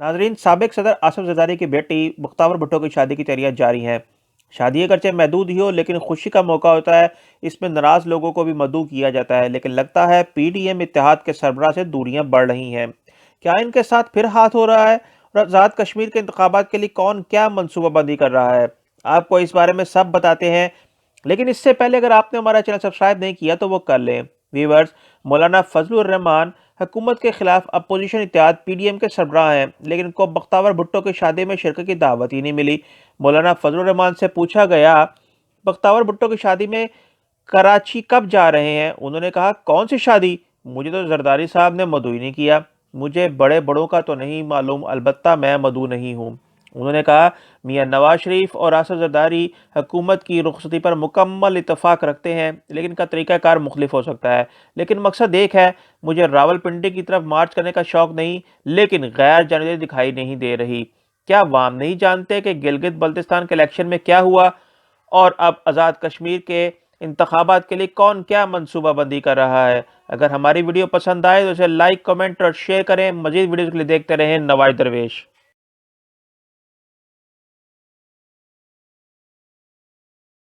नाजरीन, साबिक सदर आसिफ जरदारी की बेटी मुख्तार भुट्टो की शादी की तैयारियां जारी हैं। शादी अगरचे महदूद ही हो लेकिन खुशी का मौका होता है। इसमें नाराज लोगों को भी मदऊ किया जाता है, लेकिन लगता है पीडीएम इत्तेहाद के सरबराह से दूरियां बढ़ रही हैं। क्या इनके साथ फिर हाथ हो रहा है? और आज़ाद कश्मीर के इंतखाबात के लिए कौन क्या मनसूबाबंदी कर रहा है? आपको इस बारे में सब बताते हैं, लेकिन इससे पहले अगर आपने हमारा चैनल सब्सक्राइब नहीं किया तो वो कर लें। व्यूअर्स, मौलाना फजलुर रहमान हुकूमत के खिलाफ अपोजिशन इत्तेहाद पीडीएम के सरबराह हैं, लेकिन इनको बख्तावर भुट्टो की शादी में शिरकत की दावत ही नहीं मिली। मौलाना फजलुर रहमान से पूछा गया, बख्तावर भुट्टो की शादी में कराची कब जा रहे हैं? उन्होंने कहा, कौन सी शादी? मुझे तो जरदारी साहब ने मदऊ ही नहीं किया। मुझे बड़े बड़ों का तो नहीं मालूम, अलबत्ता मैं मदऊ नहीं हूँ। उन्होंने कहा, मियां नवाज शरीफ और आसिफ जरदारी हुकूमत की रुखसती पर मुकम्मल इतफाक रखते हैं, लेकिन इनका तरीक़ाकार मुख्तलिफ हो सकता है। लेकिन मकसद एक है, मुझे रावलपिंडी की तरफ मार्च करने का शौक़ नहीं, लेकिन गैर जानिबदारी दिखाई नहीं दे रही। क्या वाम नहीं जानते कि गिलगित बल्तिस्तान के इलेक्शन में क्या हुआ, और अब आज़ाद कश्मीर के इंतखाबात के लिए कौन क्या मनसूबाबंदी कर रहा है? अगर हमारी वीडियो पसंद आए तो इसे लाइक, कमेंट और शेयर करें। मज़ीद वीडियोज़ के लिए देखते रहें नवाज दरवेश।